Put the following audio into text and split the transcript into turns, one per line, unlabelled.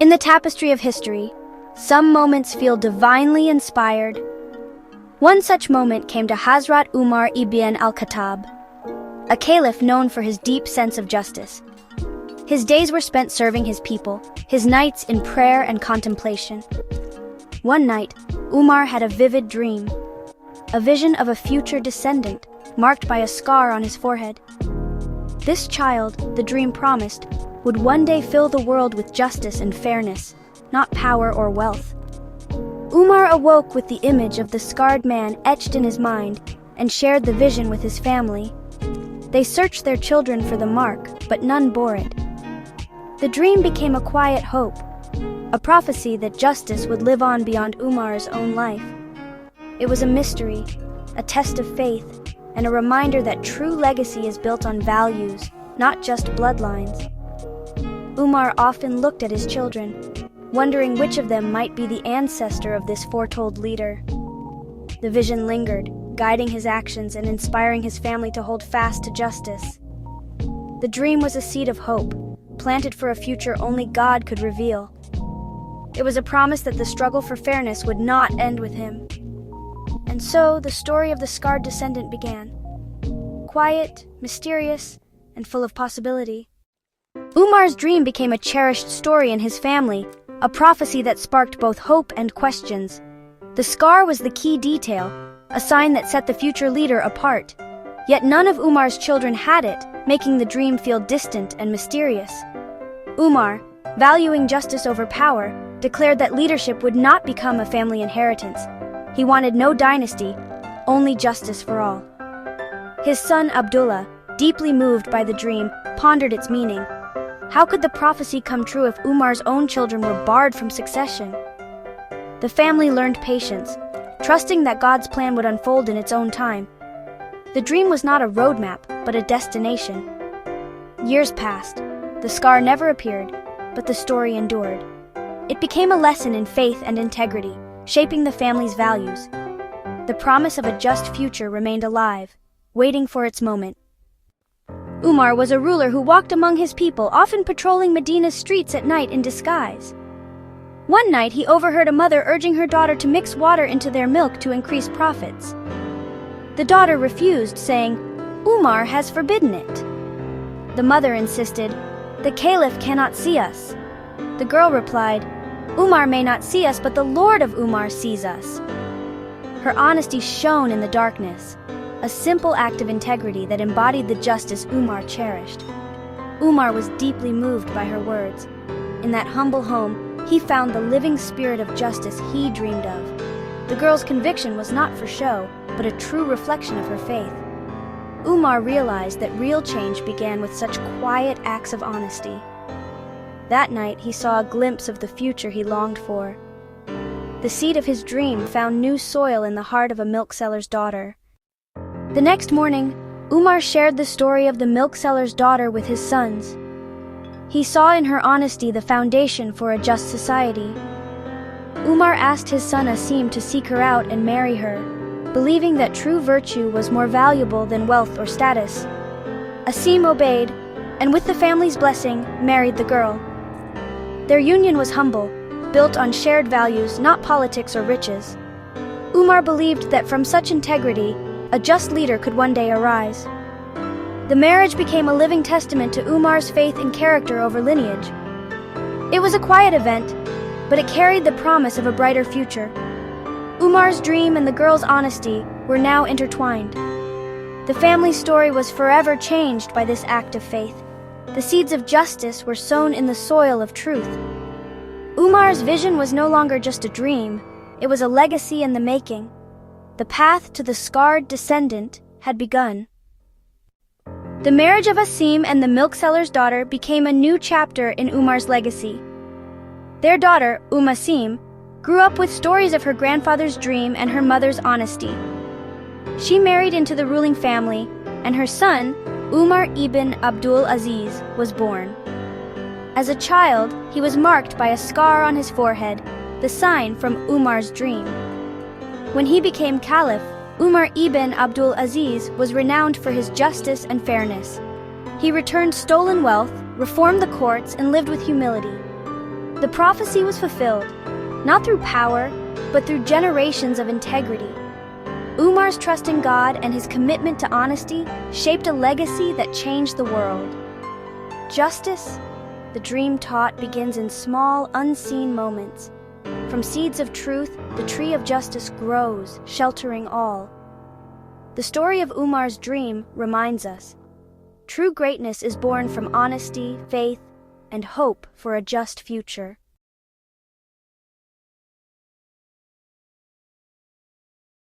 In the tapestry of history, some moments feel divinely inspired. One such moment came to Hazrat Umar ibn al-Khattab, a caliph known for his deep sense of justice. His days were spent serving his people, his nights in prayer and contemplation. One night, Umar had a vivid dream, a vision of a future descendant, marked by a scar on his forehead. This child, the dream promised, would one day fill the world with justice and fairness, not power or wealth. Umar awoke with the image of the scarred man etched in his mind and shared the vision with his family. They searched their children for the mark, but none bore it. The dream became a quiet hope, a prophecy that justice would live on beyond Umar's own life. It was a mystery, a test of faith, and a reminder that true legacy is built on values, not just bloodlines. Umar often looked at his children, wondering which of them might be the ancestor of this foretold leader. The vision lingered, guiding his actions and inspiring his family to hold fast to justice. The dream was a seed of hope, planted for a future only God could reveal. It was a promise that the struggle for fairness would not end with him. And so the story of the scarred descendant began. Quiet, mysterious, and full of possibility. Umar's dream became a cherished story in his family, a prophecy that sparked both hope and questions. The scar was the key detail, a sign that set the future leader apart. Yet none of Umar's children had it, making the dream feel distant and mysterious. Umar, valuing justice over power, declared that leadership would not become a family inheritance. He wanted no dynasty, only justice for all. His son Abdullah, deeply moved by the dream, pondered its meaning. How could the prophecy come true if Umar's own children were barred from succession? The family learned patience, trusting that God's plan would unfold in its own time. The dream was not a roadmap, but a destination. Years passed. The scar never appeared, but the story endured. It became a lesson in faith and integrity, shaping the family's values. The promise of a just future remained alive, waiting for its moment. Umar was a ruler who walked among his people, often patrolling Medina's streets at night in disguise. One night, he overheard a mother urging her daughter to mix water into their milk to increase profits. The daughter refused, saying, "Umar has forbidden it." The mother insisted, "The caliph cannot see us." The girl replied, "Umar may not see us, but the Lord of Umar sees us." Her honesty shone in the darkness, a simple act of integrity that embodied the justice Umar cherished. Umar was deeply moved by her words. In that humble home, he found the living spirit of justice he dreamed of. The girl's conviction was not for show, but a true reflection of her faith. Umar realized that real change began with such quiet acts of honesty. That night, he saw a glimpse of the future he longed for. The seed of his dream found new soil in the heart of a milk seller's daughter. The next morning, Umar shared the story of the milk seller's daughter with his sons. He saw in her honesty the foundation for a just society. Umar asked his son Asim to seek her out and marry her, believing that true virtue was more valuable than wealth or status. Asim obeyed, and with the family's blessing, married the girl. Their union was humble, built on shared values, not politics or riches. Umar believed that from such integrity, a just leader could one day arise. The marriage became a living testament to Umar's faith in character over lineage. It was a quiet event, but it carried the promise of a brighter future. Umar's dream and the girl's honesty were now intertwined. The family story was forever changed by this act of faith. The seeds of justice were sown in the soil of truth. Umar's vision was no longer just a dream, it was a legacy in the making. The path to the scarred descendant had begun. The marriage of Asim and the milk seller's daughter became a new chapter in Umar's legacy. Their daughter, Asim, grew up with stories of her grandfather's dream and her mother's honesty. She married into the ruling family, and her son, Umar ibn Abdul Aziz, was born. As a child, he was marked by a scar on his forehead, the sign from Umar's dream. When he became caliph, Umar ibn Abdul Aziz was renowned for his justice and fairness. He returned stolen wealth, reformed the courts, and lived with humility. The prophecy was fulfilled, not through power, but through generations of integrity. Umar's trust in God and his commitment to honesty shaped a legacy that changed the world. Justice, the dream taught, begins in small, unseen moments. From seeds of truth, the tree of justice grows, sheltering all. The story of Umar's dream reminds us, true greatness is born from honesty, faith, and hope for a just future.